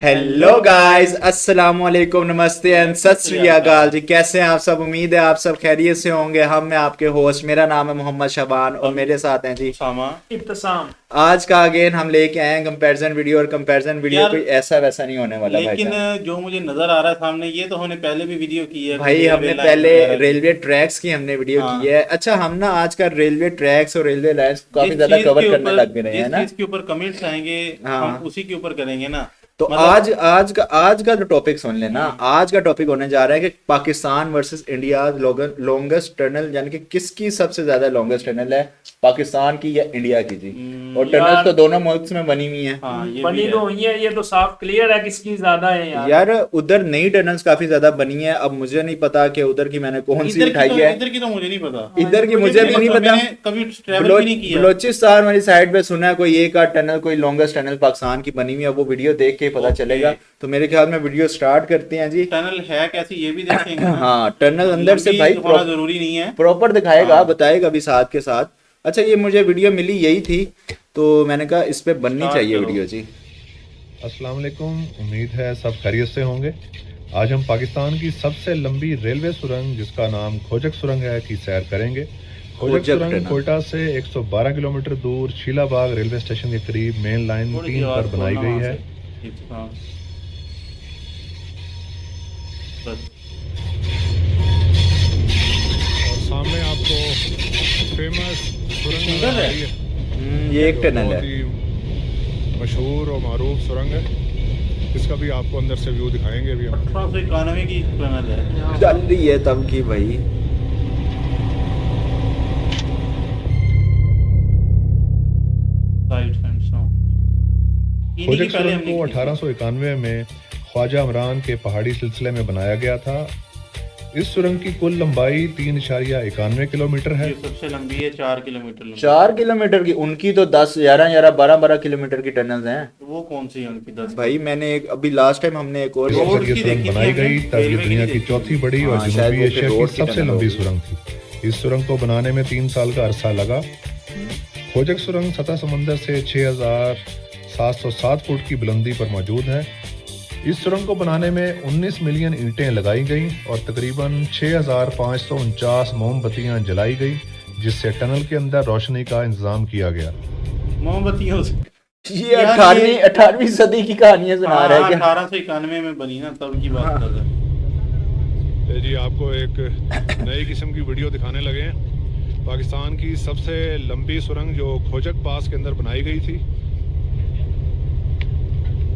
Hello guys, अस्सलाम वालेकुम, नमस्ते एंड सत श्री अकाल जी। कैसे हैं आप सब? उम्मीद है आप सब खैरियत से होंगे। हम मैं आपके होस्ट, मेरा नाम है मोहम्मद शाबान और मेरे साथ हैं जी सामा इब्तसाम। आज का अगेन हम लेके आए हैं कंपैरिजन वीडियो। और कंपैरिजन वीडियो यार, कोई ऐसा वैसा नहीं होने वाला लेकिन भाई। जो मुझे नजर आ रहा है सामने, ये तो हमने पहले भी वीडियो की है। भाई रेलवे हमने लाइन पहले वगैरह की। रेलवे ट्रैक्स की हमने वीडियो हाँ। की है। अच्छा, हम ना आज का रेलवे ट्रैक्स और रेलवे लाइंस काफी जिस ज्यादा चीज कवर के करने ऊपर लग गए हैं जिस ना। चीज के ऊपर कमेंट्स आएंगे हाँ। हम उसी के ऊपर करेंगे ना। तो मतलब आज का जो टॉपिक सुन लेना। आज का टॉपिक होने जा रहा है कि Pakistan versus India longest tunnel, यानी कि किसकी सबसे ज्यादा लॉन्गेस्ट टनल है, पाकिस्तान की या इंडिया की जी। और टनल्स यार, तो दोनों मुल्क में बनी हुई हैं। हाँ, ये बनी भी तो है। हुई है, ये तो साफ क्लियर है किसकी ज्यादा है यार। यार उधर नई टनल्स काफी ज्यादा बनी है। अब मुझे नहीं पता कि उधर की मैंने कौन सी उठाई है। इधर की तो मुझे नहीं पता। इधर की मुझे भी नहीं पता। मैंने कभी ट्रैवल भी नहीं किया। बलोचिस्तान वाली साइड पे सुना है कोई एक आध टनल, कोई लॉन्गेस्ट टनल पाकिस्तान की बनी हुई है। वो वीडियो देख के ही पता ओके। चलेगा। तो मेरे ख्याल में वीडियो स्टार्ट करते हैं जी। टनल है कैसी ये भी देखेंगे ना। हाँ, टनल अंदर से लंबी भाई होना जरूरी नहीं है। प्रॉपर दिखाएगा, हाँ। बताएगा भी साथ के साथ। अच्छा, ये मुझे वीडियो मिली यही थी, तो मैंने कहा इस पे बननी स्टार्ट चाहिए करो। वीडियो जी। अस्सलाम वालेकुम, उम्मीद है सब खैरियत से होंगे। आज हम पाकिस्तान की सबसे लंबी रेलवे सुरंग जिसका नाम खोजक सुरंग है की सैर करेंगे। खोजक खोजक सुरंग टनल। कोयटा से 112 किलोमीटर दूर शीलाबाग रेलवे स्टेशन के करीब मेन लाइन थोड़ी 3 सी आवाज पर बनाई खोलना गई वहाँ है। से। हाँ। बस। और सामने आपको फेमस सुरंग नजर आ रही है। ये एक जो टनल बहुत है। ही मशहूर और मारूफ सुरंग है। इसका भी आपको अंदर से व्यू दिखाएंगे अभी हम। 1891 की टनल है। चल रही है तब की भाई। साइड फेंस हो। इन्हीं की खोजक पहले सुरंग हमने को की थी। 1891 में ख्वाजा इमरान के पहाड़ी सिलसिले में बनाया गया था। इस सुरंग की कुल लंबाई 3.91 किलोमीटर है। ये सबसे लंबी है, 4 किलोमीटर लंबी। 4 किलोमीटर की, उनकी तो 10 11 11 12 12 किलोमीटर की टनल्स हैं। वो कौन सी है उनकी 10? भाई मैंने एक अभी लास्ट टाइम हमने एक और इस रोड अवसर ये की सुरंग देखी थी बनाई हमने, गई तब ये रेलवे की दुनिया नहीं की देखी। चौथी बड़ी और हाँ, शायद जनूबी वो एशिया फिर की रोड की सबसे टनल लंबी होगी। सुरंग थी। इस सुरंग को बनाने में 3 साल का अरसा लगा। खोजक सुरंग सतह समंदर से 6,707 फुट की बुलंदी पर मौजूद है। इस सुरंग को बनाने में 19 मिलियन ईंटें लगाई गईं और तकरीबन 6,549 मोमबत्तियां जलाई गई, जिससे टनल के अंदर रोशनी का इंतजाम किया गया। मोमबत्तियों से। ये यार, 18वीं सदी की कहानियां सुना रहा है क्या? 1891 में बनी ना, तब की बात कर रहे हैं। तो जी आपको एक नई किस्म की वीडियो दिखाने लगे हैं। पाकिस्तान की सबसे लंबी सुरंग जो खोजक पास के अंदर बनाई गई थी,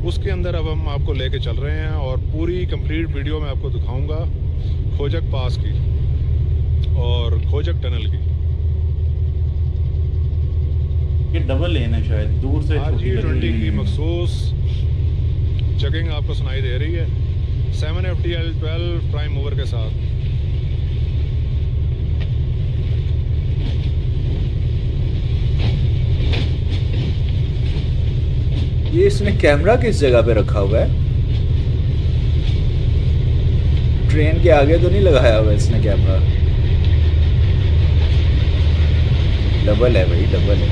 उसके अंदर अब हम आपको लेके चल रहे हैं और पूरी कंप्लीट वीडियो में आपको दिखाऊंगा खोजक पास की और खोजक टनल की। ये डबल लेन है शायद, दूर से छोटी लग RG20 रही की है। मखसूस चेकिंग आपको सुनाई दे रही है 7FTL12 प्राइम मूवर के साथ। ये इसने कैमरा किस जगह पे रखा हुआ है? ट्रेन के आगे तो नहीं लगाया हुआ इसने कैमरा? डबल है भाई, डबल है।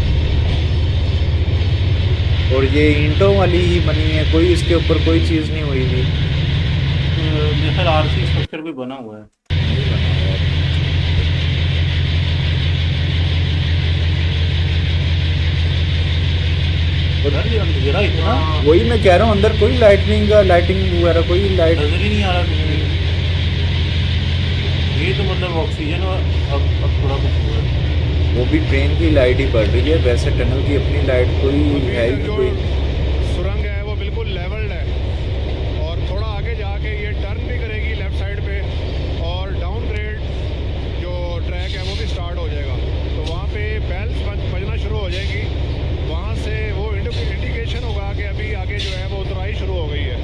और ये ईंटों वाली ही बनी है, कोई इसके ऊपर कोई चीज नहीं हुई थी। मेरे ख्याल RC स्ट्रक्चर भी बना हुआ है। यार, ये अंधेरा इतना वही मैं कह रहा हूँ, अंदर कोई लाइटिंग वगैरह कोई लाइट। नजर ही नहीं आ रहा कुछ भी। ये तो मतलब ऑक्सीजन अब थोड़ा कुछ हुआ है। वो भी ट्रेन की लाइट ही पड़ रही है, वैसे टनल की अपनी लाइट कोई है ही जो कोई। सुरंग है वो बिल्कुल लेवल्ड है और थोड़ा आगे जाके ये टर्न भी करेगी लेफ्ट साइड पे और डाउन ग्रेड जो ट्रैक है वो भी स्टार्ट हो जाएगा। तो वहाँ पे बेल्स बजना शुरू हो जाएगी। वहाँ से वो इंडिकेशन होगा कि अभी आगे जो है वो उतराई शुरू हो गई है।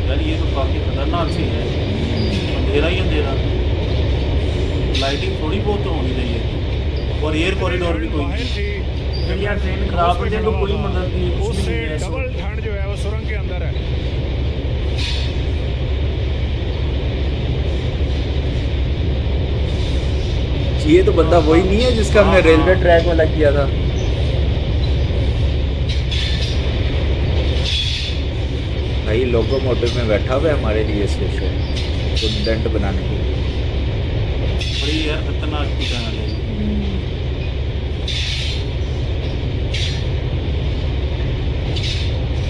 यार, ये तो काफी खतरनाक सी है। अंधेरा ही अंधेरा। लाइटिंग थोड़ी बहुत तो होनी चाहिए। और एयर कॉरिडोर भी कोई बाहर नहीं। थी यार, ट्रेन खराब हो जाए तो कोई मदद नहीं, कुछ भी उससे नहीं है ऐसा। डबल ठंड जो है वो सुरंग के अंदर है। ये तो बंदा वही नहीं है जिसका हमने रेलवे ट्रैक वाला किया था। भाई लोकोमोटिव में बैठा हुआ है हमारे लिए स्पेशल कंटेंट बनाने के लिए। बड़ी यार खतरनाक की चैनल है।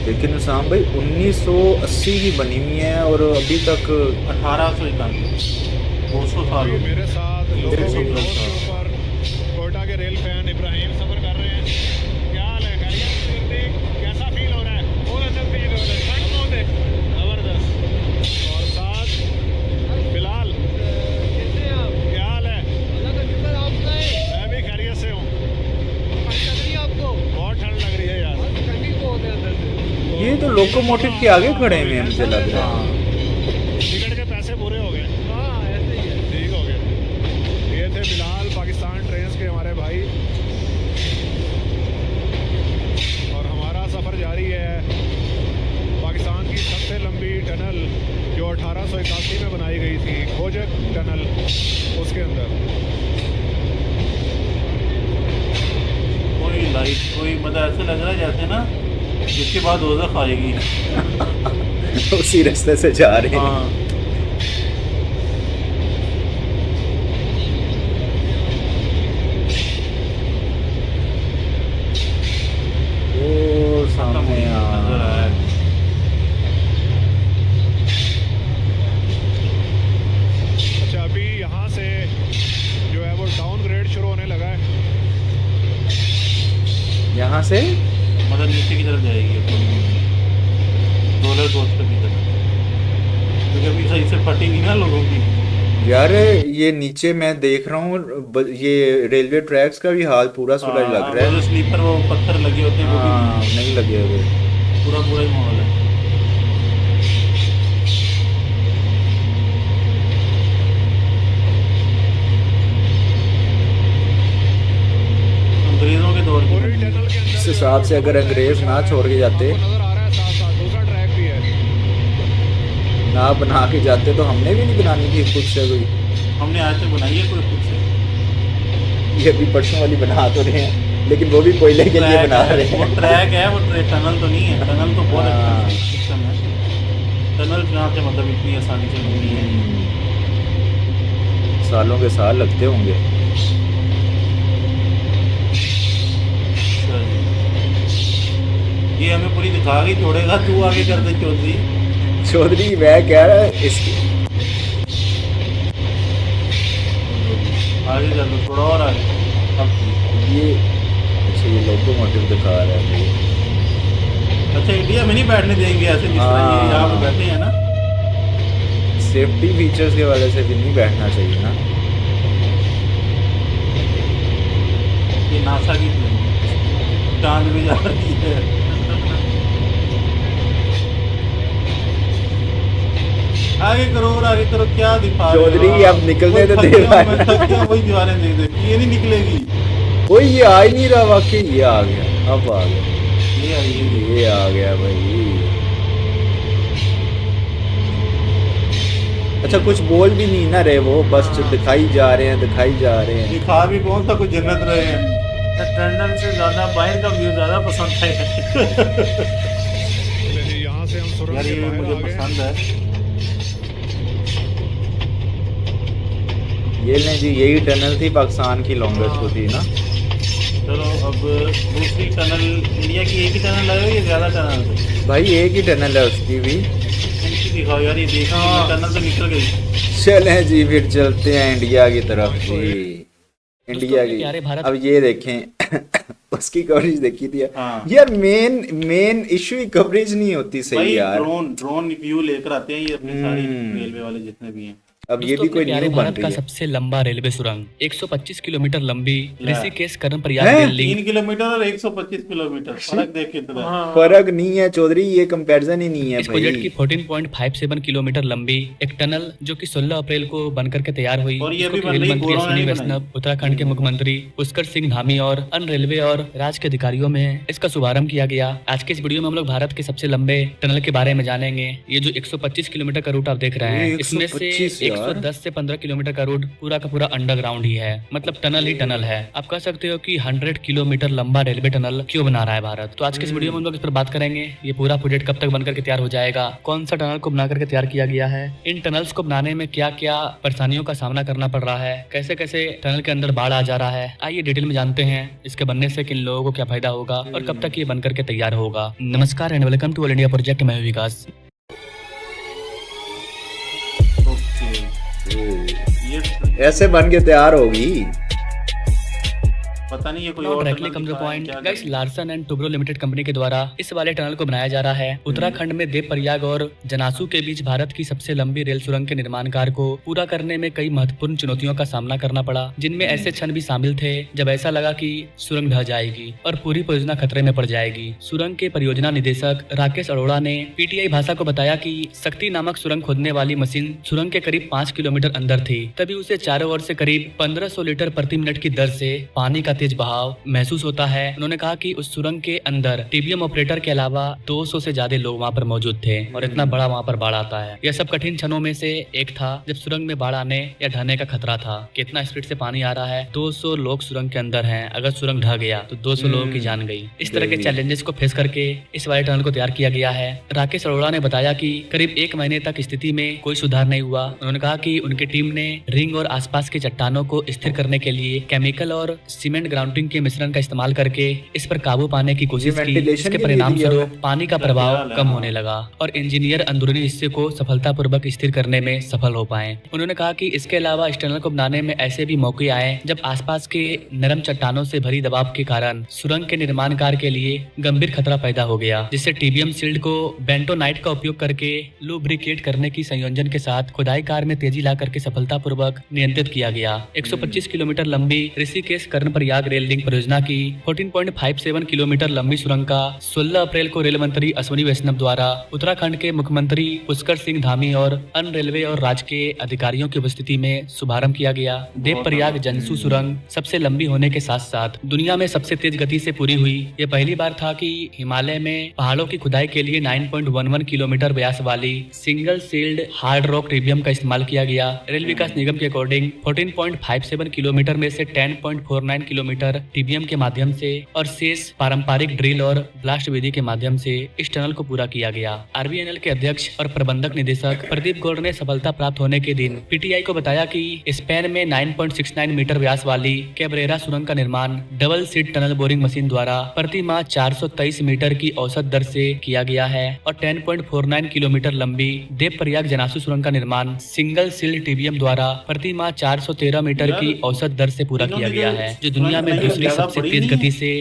लेकिन उसाम भाई 1980 की बनी हुई है और अभी तक 1891 200 साल हो अभी गए। मेरे साथ लोगों की 110 दोस्त के साल। ऊपर कोयटा के रेल फैन इब्राहिम सफर कर रहे हैं। क्या हाल है, खैरियत से हैं? कैसा फील हो रहा है? बहुत अच्छा फील हो रहा है, ठंड बहुत है, जबरदस्त। और साथ बिलाल, कैसे हैं आप? क्या हाल है? अल्लाह का शुक्र, आप सुनाएं? मैं भी खैरियत से हूँ। ठंड लग रही है आपको? बहुत ठंड लग रही है यार, ठंडी बहुत है अंदर से। ये तो लोकोमोटिव के आगे खड़े हुए हैं मुझे लग रहा है। टिकट के पैसे पूरे हो गए। हाँ ऐसे ही है, ठीक हो गए। ये थे बिलाल, पाकिस्तान ट्रेन्स के हमारे भाई, और हमारा सफ़र जारी है पाकिस्तान की सबसे लंबी टनल जो 1881 में बनाई गई थी, खोजक टनल, उसके अंदर। कोई लाइट कोई मतलब ऐसे लग रहा है जैसे ना जिसके बाद दोज़ख आएगी। उसी रास्ते से जा रहे हैं। हाँ ओ खत्म सामने हुई नजर आया। अच्छा, अभी यहाँ से जो है वो डाउन ग्रेड शुरू होने लगा है। यहाँ से मतलब नीचे की तरफ जाएगी रोलर कोस्टर की तरफ, क्योंकि अभी सही से फटी नहीं ना लोगों की। यार ये नीचे मैं देख रहा हूँ ये रेलवे ट्रैक्स का भी हाल पूरा सुलझ लग रहा वो जो है। स्लीपर वो पत्थर लगे होते हैं वो हाँ भी नहीं लगे हुए। पूरा पूरा ही माहौल है। अंग्रेजों के दौर की पूरी टनल के अंदर इस हिसाब से अगर अंग्रेज ना छोड़ के जाते, आपको नजर आ रहा है साथ साथ दूसरा ट्रैक भी है। ना बना के जाते तो हमने भी नहीं बनानी थी खुद से कोई। हमने आज तक बनाई है कोई खुद से। ये अभी परसों वाली बना तो रहे हैं लेकिन वो भी कोयले के लिए बना रहे वो हैं। ट्रैक है, वो टनल तो नहीं है। टनल तो बहुत हाँ। अच्छा सिस्टम है। टनल जहाँ से मतलब इतनी आसानी से बनती है। सालों के साल लगते होंगे। अच्छा जी। ये हमें पूरी दिखा के छोड़ेगा, तू आगे कर दे चौधरी। चौधरी मैं कह रहा है इसकी आगे कर दो थोड़ा और आगे। अब ठीक है। ये अच्छा ये लोकोमोटिव दिखा रहा है मुझे। अच्छा इंडिया में नहीं बैठने देंगे ऐसे जिस तरह ये यहाँ पे बैठे हैं ना। सेफ्टी फीचर्स के वजह से भी नहीं बैठना चाहिए ना। ये नासा की प्लेन चांद भी जा रही है। आगे करो और आगे करो, क्या दिखा रहे हो चौधरी आप? अब निकलने कोई तो दे थकिया रहा मैं है। थकिया वही दीवारें देख देख ये नहीं निकलेगी। कोई ये आ ही नहीं रहा वाकई। ये आ गया, अब आ गया, ये आई है। ये आ गया भाई। अच्छा कुछ बोल भी नहीं ना रहे वो, बस दिखाई जा रहे हैं दिखाई जा रहे हैं। दिखा भी कौन सा कुछ जन्नत रहे हैं। टनल से ज्यादा बाहर का व्यू ज्यादा पसंद है। चलिए यहाँ से हम सुरंग यार के ये बाहर मुझे आ गए। पसंद है। ये लें जी, यही टनल थी पाकिस्तान की लॉन्गेस्ट तो थी ना। चलो अब दूसरी टनल, इंडिया की एक ही टनल है या ज़्यादा टनल है? भाई एक ही टनल है उसकी भी। इनकी दिखाओ यार, ये देखो हाँ। टनल तो निकल गई। चलें जी फिर चलते हैं इंडिया की तरफ जी। इंडिया की प्यारे भारत। अब ये देखें उसकी कवरेज देखी थी हाँ। यार। मेन इशू ही कवरेज नहीं होती सही भाई यार। ड्रोन व्यू लेकर आते हैं ये अपनी सारी हम्म। रेलवे वाले जितने भी हैं। अब ये दोस्तों, भी अपने कोई प्यारे न्यू बन भारत का रही है। सबसे लंबा रेलवे सुरंग 125 किलोमीटर लंबी ले। ऋषिकेश कर्णप्रयाग हैं? रेल लिंक 3 किलोमीटर और 125 किलोमीटर फर्क देख कितना। हाँ। फर्क नहीं है चौधरी, ये कंपैरिजन ही नहीं है इस प्रोजेक्ट की भाई। 14.57 किलोमीटर लंबी एक टनल जो कि 16 अप्रैल को बनकर के तैयार हुई, और ये जिसको भी कि बन रेल रही मंत्री कोरोना अश्विनी नहीं वैष्णव, उत्तराखंड के मुख्यमंत्री पुष्कर सिंह धामी और अन्य रेलवे और राज्य के अधिकारियों में इसका शुभारंभ किया गया। आज के इस वीडियो में हम लोग भारत के सबसे लंबे टनल के बारे में जानेंगे। ये जो 125 किलोमीटर का रूट आप देख रहे हैं, इसमें से 125 यार। 110 से 15 किलोमीटर का रोड पूरा का पूरा अंडरग्राउंड ही है, मतलब टनल ही टनल है। आप कह सकते हो कि 100 किलोमीटर लंबा रेलवे टनल क्यों बना रहा है भारत। तो आज के इस वीडियो में हम लोग इस पर बात करेंगे, ये पूरा प्रोजेक्ट कब तक बनकर के तैयार हो जाएगा, कौन सा टनल को बना करके तैयार किया गया है, इन टनल्स को बनाने में क्या क्या परेशानियों का सामना करना पड़ रहा है, कैसे कैसे टनल के अंदर बाढ़ आ जा रहा है। आइए डिटेल में जानते हैं इसके बनने से किन लोगों को क्या फायदा होगा और कब तक ये बनकर के तैयार होगा। नमस्कार and welcome to all India project, मैं हूं विकास। ओके, ये ऐसे बन के तैयार होगी। पता नहीं ये कोई और डायरेक्टली टनल कम टू दिखा है, पॉइंट, क्या गाइस करें? Larsen and Toubro limited company के द्वारा इस वाले टनल को बनाया जा रहा है। उत्तराखंड में देवप्रयाग और जनासू के बीच भारत की सबसे लंबी रेल सुरंग के निर्माण कार्य को पूरा करने में कई महत्वपूर्ण चुनौतियों का सामना करना पड़ा, जिनमें ऐसे क्षण भी शामिल थे जब ऐसा लगा कि सुरंग ढह जाएगी और पूरी परियोजना खतरे में पड़ जाएगी। सुरंग के परियोजना निदेशक राकेश अरोड़ा ने पीटीआई भाषा को बताया कि शक्ति नामक सुरंग खोदने वाली मशीन सुरंग के करीब 5 किलोमीटर अंदर थी, तभी उसे चारों ओर से करीब 1500 लीटर प्रति मिनट की दर से पानी का तेज बहाव महसूस होता है। उन्होंने कहा कि उस सुरंग के अंदर टीबीएम ऑपरेटर के अलावा 200 से ज्यादा लोग वहां पर मौजूद थे और इतना बड़ा वहां पर बाढ़ आता है। यह सब कठिन क्षणों में से एक था जब सुरंग में बाढ़ आने या ढहने का खतरा था। कितना स्पीड से पानी आ रहा है, 200 लोग सुरंग के अंदर हैं, अगर सुरंग ढह गया तो 200 लोगों की जान गई। इस तरह के चैलेंजेस को फेस करके इस वाले टनल को तैयार किया गया है। राकेश अरोड़ा ने बताया कि करीब 1 महीने तक स्थिति में कोई सुधार नहीं हुआ। उन्होंने कहा कि उनकी टीम ने रिंग और आसपास के चट्टानों को स्थिर करने के लिए केमिकल और सीमेंट ग्राउंडिंग के मिश्रण का इस्तेमाल करके इस पर काबू पाने की कोशिश की। ventilation इसके के लिए परिणाम दिया स्वरूप हुआ है। पानी का प्रभाव कम होने लगा और इंजीनियर अंदरूनी हिस्से को सफलतापूर्वक स्थिर करने में सफल हो पाए। उन्होंने कहा कि इसके अलावा इस टनल को बनाने में ऐसे भी मौके आए जब आसपास के नरम चट्टानों से भरी दबाव के कारण सुरंग के निर्माण कार्य के लिए गंभीर खतरा पैदा हो गया, जिससे टीबीएम शील्ड को बेंटोनाइट का उपयोग करके लुब्रिकेट करने की संयोजन के साथ खुदाई कार्य में तेजी ला करके सफलतापूर्वक नियंत्रित किया गया। 125 किलोमीटर लंबी ऋषिकेश कर्णप्रयाग रेल लिंक परियोजना की 14.57 किलोमीटर लंबी सुरंग का 16 अप्रैल को रेल मंत्री अश्विनी वैष्णव द्वारा उत्तराखंड के मुख्यमंत्री पुष्कर सिंह धामी और अन्य रेलवे और राज्य के अधिकारियों की उपस्थिति में शुभारंभ किया गया। देवप्रयाग जनसू सुरंग सबसे लंबी होने के साथ साथ दुनिया में सबसे तेज गति से पूरी हुई। यह पहली बार था कि हिमालय में पहाड़ों की खुदाई के लिए 9.11 किलोमीटर व्यास वाली single sealed hard rock TBM का इस्तेमाल किया गया। रेल विकास निगम के अकॉर्डिंग 14.57 किलोमीटर में से 10.49 किलोमीटर टीबीएम के माध्यम से और शेष पारंपरिक ड्रिल और ब्लास्ट विधि के माध्यम से इस टनल को पूरा किया गया। आरबीएनएल के अध्यक्ष और प्रबंधक निदेशक प्रदीप गौड़ ने सफलता प्राप्त होने के दिन पीटीआई को बताया कि स्पेन में 9.69 मीटर व्यास वाली कैब्रेरा सुरंग का निर्माण double seat tunnel boring machine द्वारा प्रति माह 423 मीटर की औसत दर से किया गया है और 10.49 किलोमीटर लंबी देवप्रयाग जनासू सुरंग का निर्माण सिंगल सील्ड टीबीएम द्वारा प्रति माह 413 मीटर की औसत दर से पूरा किया गया है, जो दुनिया में दूसरी सबसे तेज गति से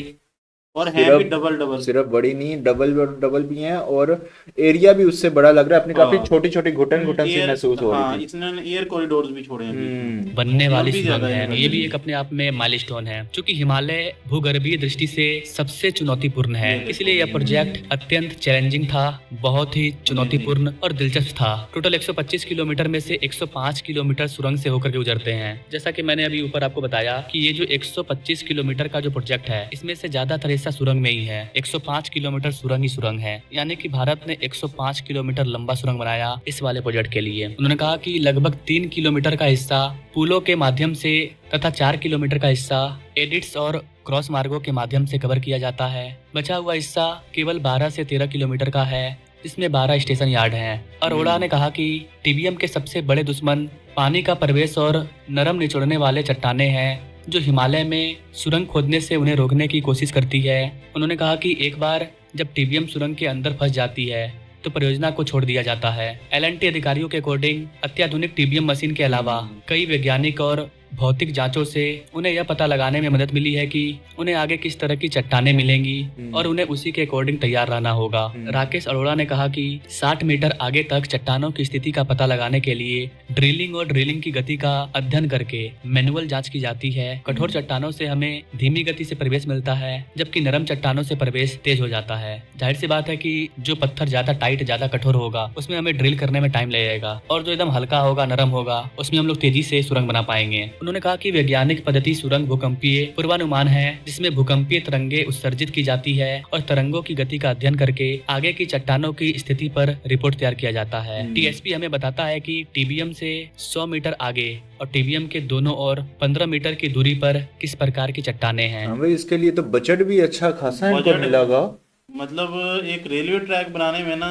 और है भी डबल डबल। सिर्फ बड़ी नहीं, डबल भी हैं और एरिया भी उससे बड़ा लग रहा है। अपनी काफी छोटी छोटी घुटन सी महसूस हो रही थी। इसने एयर कॉरिडोर्स भी छोड़े हैं बीच में। बनने वाली भी सुरंग ज्यादा है। है। ये भी एक अपने आप में माइलस्टोन है, क्योंकि हिमालय भूगर्भीय दृष्टि से सबसे चुनौतीपूर्ण है, इसलिए यह प्रोजेक्ट अत्यंत चैलेंजिंग था, बहुत ही चुनौतीपूर्ण और दिलचस्प था। टोटल 125 किलोमीटर में से 105 किलोमीटर सुरंग से होकर के गुजरते हैं। जैसा कि मैंने अभी ऊपर आपको बताया कि ये जो 125 किलोमीटर का जो प्रोजेक्ट है, इसमें से ज्यादातर हिस्सा सुरंग में ही है। 105 किलोमीटर सुरंग ही सुरंग है, यानी कि भारत ने 105 किलोमीटर लंबा सुरंग बनाया इस वाले प्रोजेक्ट के लिए। उन्होंने कहा कि लगभग 3 किलोमीटर का हिस्सा पुलों के माध्यम से तथा 4 किलोमीटर का हिस्सा एडिट्स और क्रॉस मार्गों के माध्यम से कवर किया जाता है। बचा हुआ हिस्सा केवल 12 से 13 किलोमीटर का है, जिसमें 12 स्टेशन यार्ड हैं। अरोड़ा ने कहा कि टीबीएम के सबसे बड़े दुश्मन पानी का प्रवेश और नरम निचोड़ने वाले चट्टाने हैं, जो हिमालय में सुरंग खोदने से उन्हें रोकने की कोशिश करती है। उन्होंने कहा कि एक बार जब टीबीएम सुरंग के अंदर फंस जाती है तो परियोजना को छोड़ दिया जाता है। एलएनटी अधिकारियों के अकॉर्डिंग अत्याधुनिक टीबीएम मशीन के अलावा कई वैज्ञानिक और भौतिक जांचों से उन्हें यह पता लगाने में मदद मिली है कि उन्हें आगे किस तरह की चट्टानें मिलेंगी और उन्हें उसी के अकॉर्डिंग तैयार रहना होगा। राकेश अरोड़ा ने कहा कि 60 मीटर आगे तक चट्टानों की स्थिति का पता लगाने के लिए ड्रिलिंग और ड्रिलिंग की गति का अध्ययन करके मैनुअल जांच की जाती है। कठोर चट्टानों से हमें धीमी गति से प्रवेश मिलता है, जबकि नरम चट्टानों से प्रवेश तेज हो जाता है। जाहिर सी बात है कि जो पत्थर ज्यादा टाइट ज्यादा कठोर होगा उसमें हमें ड्रिल करने में टाइम लगेगा, और जो एकदम हल्का होगा नरम होगा उसमें हम लोग तेजी से सुरंग बना पाएंगे। उन्होंने कहा कि वैज्ञानिक पद्धति सुरंग भूकंपीय पूर्वानुमान है, जिसमें भूकंपीय तरंगे उत्सर्जित की जाती है और तरंगों की गति का अध्ययन करके आगे की चट्टानों की स्थिति पर रिपोर्ट तैयार किया जाता है। टीएसपी हमें बताता है कि टीबीएम से 100 मीटर आगे और टीबीएम के दोनों ओर 15 मीटर की दूरी पर किस प्रकार की चट्टानें हैं। हाँ भाई, इसके लिए तो बजट भी अच्छा खासा इनको बजट- मिलेगा। मतलब एक रेलवे ट्रैक बनाने में ना,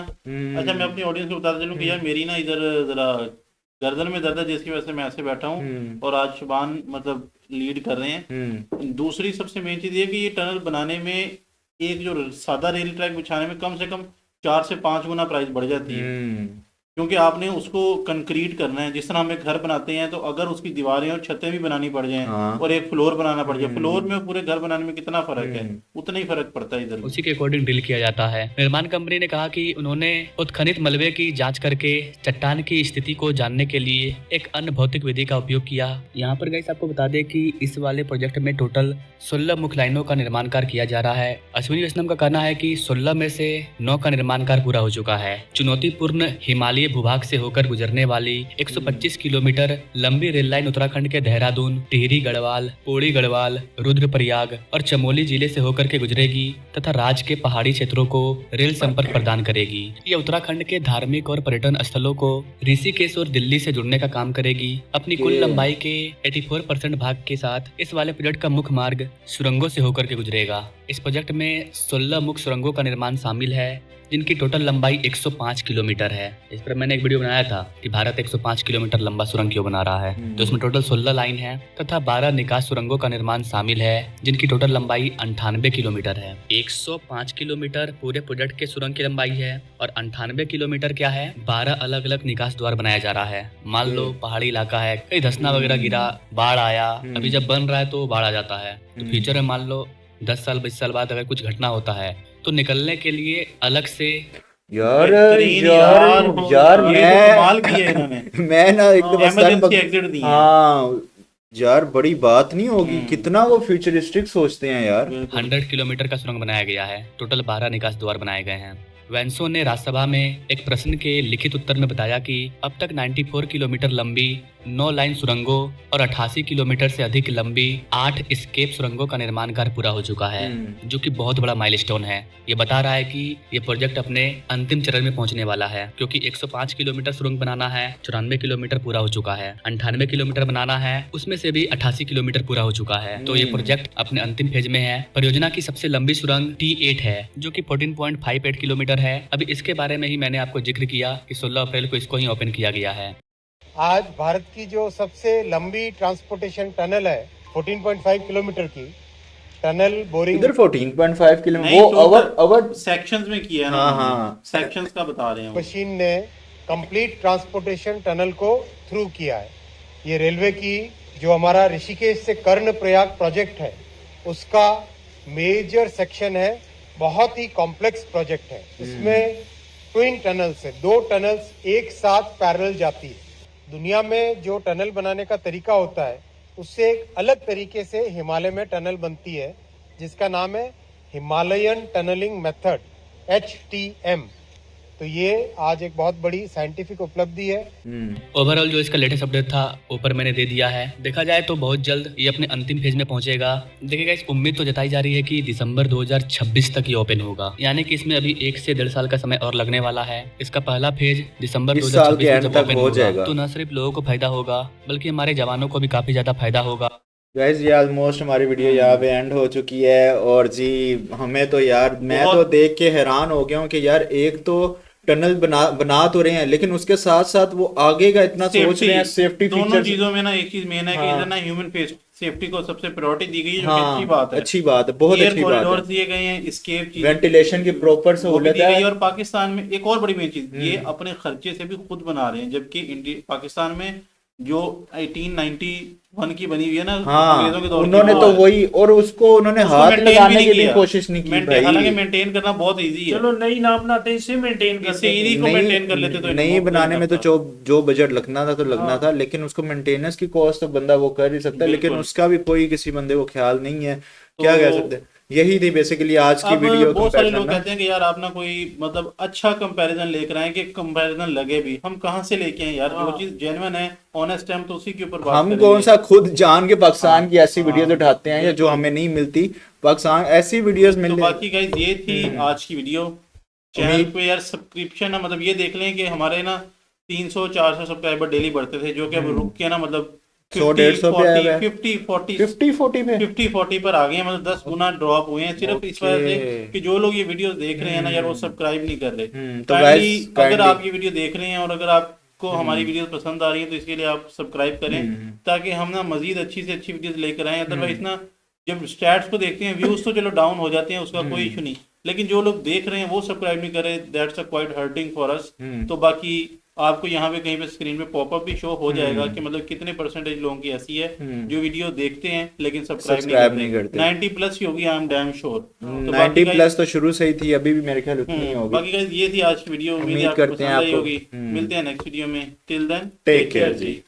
अच्छा मैं अपनी ऑडियंस को बताता चलूं कि यार मेरी ना इधर जरा गर्दन में दर्द है, जिसकी वजह से मैं ऐसे बैठा हूँ और आज शुबान मतलब लीड कर रहे हैं। दूसरी सबसे मेन चीज ये कि ये टनल बनाने में एक जो सादा रेल ट्रैक बिछाने में कम से कम 4 से 5 गुना प्राइस बढ़ जाती है, क्योंकि आपने उसको कंक्रीट करना है। जिस तरह हम एक घर बनाते हैं तो अगर उसकी दीवारें और छतें भी बनानी पड़ जाएं और एक फ्लोर बनाना पड़ जाए, फ्लोर में पूरे घर बनाने में कितना फर्क है, उतना ही फर्क पड़ता है इधर। उसी के अकॉर्डिंग ड्रिल किया जाता है। निर्माण कंपनी ने कहा कि उन्होंने उत्खनित मलबे की जांच करके चट्टान की स्थिति को जानने के लिए एक अन्य भौतिक विधि का उपयोग किया। यहाँ पर गाइस आपको बता दें कि इस वाले प्रोजेक्ट में टोटल 16 मुख्य लाइनों का निर्माण कार्य किया जा रहा है। अश्विनी वैष्णव का कहना है कि 16 में से 9 का निर्माण कार्य पूरा हो चुका है। चुनौतीपूर्ण हिमालय भूभाग से होकर गुजरने वाली 125 किलोमीटर लंबी रेल लाइन उत्तराखंड के देहरादून, टिहरी गढ़वाल, पौड़ी गढ़वाल, रुद्रप्रयाग और चमोली जिले से होकर के गुजरेगी तथा राज्य के पहाड़ी क्षेत्रों को रेल संपर्क प्रदान करेगी। यह उत्तराखंड के धार्मिक और पर्यटन स्थलों को ऋषिकेश और दिल्ली से जुड़ने का काम करेगी। अपनी कुल लंबाई के 84% भाग के साथ इस वाले प्रोजेक्ट का मुख्य मार्ग सुरंगों से होकर के गुजरेगा। इस प्रोजेक्ट में 16 मुख्य सुरंगों का निर्माण शामिल है, जिनकी टोटल लंबाई 105 किलोमीटर है। इस पर मैंने एक वीडियो बनाया था कि भारत 105 किलोमीटर लंबा सुरंग क्यों बना रहा है। तो उसमें टोटल 16 लाइन है तथा 12 निकास सुरंगों का निर्माण शामिल है, जिनकी टोटल लंबाई 98 किलोमीटर है। 105 किलोमीटर पूरे प्रोजेक्ट के सुरंग की लंबाई है और 98 किलोमीटर क्या है, 12 अलग अलग निकास द्वार बनाया जा रहा है। मान लो पहाड़ी इलाका है, कहीं धसना वगैरह गिरा, बाढ़ आया, अभी जब बन रहा है तो बाढ़ आ जाता है, तो फ्यूचर में मान लो 10 साल 20 साल बाद अगर कुछ घटना होता है तो निकलने के लिए अलग से यार बेहतरीन यार यार ये तो कमाल किया है इन्होंने। मैं ना एकदम इमरजेंसी एग्जिट दी है। हाँ यार, बड़ी बात नहीं होगी, कितना वो फ्यूचरिस्टिक सोचते हैं यार। 100 किलोमीटर का सुरंग बनाया गया है। टोटल 12 निकास द्वार बनाए गए हैं। वैंसो ने राज्यसभा में एक प्रश्न के लिखित उत्तर में बताया कि अब तक 94 किलोमीटर लंबी 9 लाइन सुरंगों और 88 किलोमीटर से अधिक लंबी 8 स्केप सुरंगों का निर्माण कार्य पूरा हो चुका है, जो कि बहुत बड़ा माइलस्टोन है। ये बता रहा है कि ये प्रोजेक्ट अपने अंतिम चरण में पहुंचने वाला है, क्योंकि 105 किलोमीटर सुरंग बनाना है, 94 किलोमीटर पूरा हो चुका है, 98 किलोमीटर बनाना है, उसमें से भी 88 किलोमीटर पूरा हो चुका है। तो ये प्रोजेक्ट अपने अंतिम फेज में है। परियोजना की सबसे लंबी सुरंग T8 है, जो कि 14.58 किलोमीटर है। अभी इसके बारे में ही मैंने आपको जिक्र किया कि 16 अप्रैल को इसको ही ओपन किया गया है। आज भारत की जो सबसे लंबी ट्रांसपोर्टेशन टनल है 14.5 किलोमीटर की टनल बोरिंग इधर 14.5 किलोमीटर नहीं, वो अवर सेक्शंस में किया है ना। हाँ। सेक्शंस का बता रहे हैं वो। मशीन ने कंप्लीट ट्रांसपोर्टेशन टनल को थ्रू किया है। ये रेलवे की जो हमारा ऋषिकेश से कर्णप्रयाग प्रोजेक्ट है उसका मेजर सेक्शन है। बहुत ही कॉम्प्लेक्स प्रोजेक्ट है। इसमें ट्विन टनल्स है, 2 टनल्स एक साथ पैरेलल जाती है। दुनिया में जो टनल बनाने का तरीका होता है उससे एक अलग तरीके से हिमालय में टनल बनती है, जिसका नाम है हिमालयन टनलिंग मेथड, HTM। तो ये आज एक बहुत बड़ी साइंटिफिक उपलब्धि है। ओवरऑल जो इसका लेटेस्ट अपडेट था ऊपर मैंने दे दिया है। देखा जाए तो बहुत जल्द ये अपने अंतिम फेज में पहुंचेगा। देखिएगा, इस उम्मीद तो जताई जा रही है कि दिसंबर 2026 तक ये ओपन होगा, यानी कि इसमें अभी 1 से 1.5 साल का समय और लगने वाला है। इसका पहला फेज दिसंबर 2026 में जब ओपन होगा तो न सिर्फ लोगों को फायदा होगा बल्कि हमारे जवानों को भी काफी ज्यादा फायदा होगा। गाइस ये ऑलमोस्ट हमारी वीडियो यहाँ पे एंड हो चुकी है। और जी हमें तो यार मैं तो देख के हैरान हो गया हूँ कि यार एक तो टनल बना तो रहे हैं, लेकिन उसके साथ साथ वो आगे का इतना सोच रहे हैं। सेफ्टी दोनों चीजों में ना एक चीज मेन है कि इधर ना ह्यूमन सेफ्टी को सबसे प्रायोरिटी दी गई है, जो कि अच्छी बात है। अच्छी बात है, बहुत अच्छी बात है। कॉरिडोर दिए गए हैं, एस्केप चीज, वेंटिलेशन की प्रॉपर सहूलत है। और पाकिस्तान में एक और बड़ी मेन चीज, ये अपने खर्चे से भी खुद बना रहे हैं, जबकि पाकिस्तान में जो 1891 की बनी हुई है ना, अंग्रेजों के दौर की, उन्होंने तो वही, और उसको उन्होंने हाथ लगाने की भी कोशिश नहीं की भाई। हालांकि मेंटेन करना बहुत इजी है। चलो नई ना बनाते इसे मेंटेन करते, इसी को मेंटेन कर लेते तो नहीं बनाने में तो जो बजट लगना था तो लगना था, लेकिन उसको मेंटेनेंस की कॉस्ट तो बंदा वो कर ही सकता है, लेकिन उसका भी कोई किसी बंदे को ख्याल नहीं है। क्या कह सकते हैं। यही थी बेसिकली आज की अब वीडियो बहुत सारे comparison लोग में। कहते हैं कि यार आप ना कोई मतलब अच्छा कंपैरिजन लेकर आए कि कंपैरिजन लगे भी। हम कहाँ से लेके आए यार, जो चीज जेन्युइन है ऑनेस्ट है हम तो उसी के ऊपर बात हम करेंगे। कौन सा खुद जान के पाकिस्तान की ऐसी वीडियोस उठाते हैं या जो हमें नहीं मिलती, पाकिस्तान ऐसी वीडियोस तो मिल बाकी गाइस ये थी आज की वीडियो। चैनल पे यार सब्सक्रिप्शन है, मतलब ये देख लें कि हमारे ना 300-400 सब्सक्राइबर डेली बढ़ते थे, जो कि अब रुक के ना मतलब 100-150 पे आया हुआ है। 50-40 पे 50-40 पर आ गए हैं, मतलब 10 गुना ड्रॉप हुए हैं सिर्फ इस वजह से कि जो लोग ये वीडियो देख रहे हैं ना यार वो सब्सक्राइब नहीं कर रहे। तो काइंडली guys, अगर kindly- आप ये वीडियो देख रहे हैं और अगर आपको हमारी वीडियो पसंद आ रही है तो इसके लिए आप सब्सक्राइब करें ताकि हम ना मजीद अच्छी से अच्छी वीडियोस लेकर आए। अदरवाइज ना जब स्टैट्स को देखते हैं व्यूज तो चलो डाउन हो जाते हैं, उसका कोई इशू नहीं, लेकिन जो लोग देख रहे हैं वो सब्सक्राइब नहीं कर रहे, that's a quite hurting for us. तो बाकी आपको यहाँ पे कहीं पे स्क्रीन पे पॉपअप भी शो हो जाएगा कि मतलब कितने परसेंटेज लोगों की ऐसी है जो वीडियो देखते हैं लेकिन सब्सक्राइब नहीं करते। 90 प्लस ही होगी, I am damn sure. 90 plus तो शुरू से ही थी, अभी भी मेरे ख्याल उतनी ही होगी। बाकी गाइस ये थी आज की वीडियो, उम्मीद है उम्मीद आपको करते हैं पसंद आई आपको। होगी। मिलते हैं नेक्स्ट वीडियो में, टिल देन टेक केयर जी।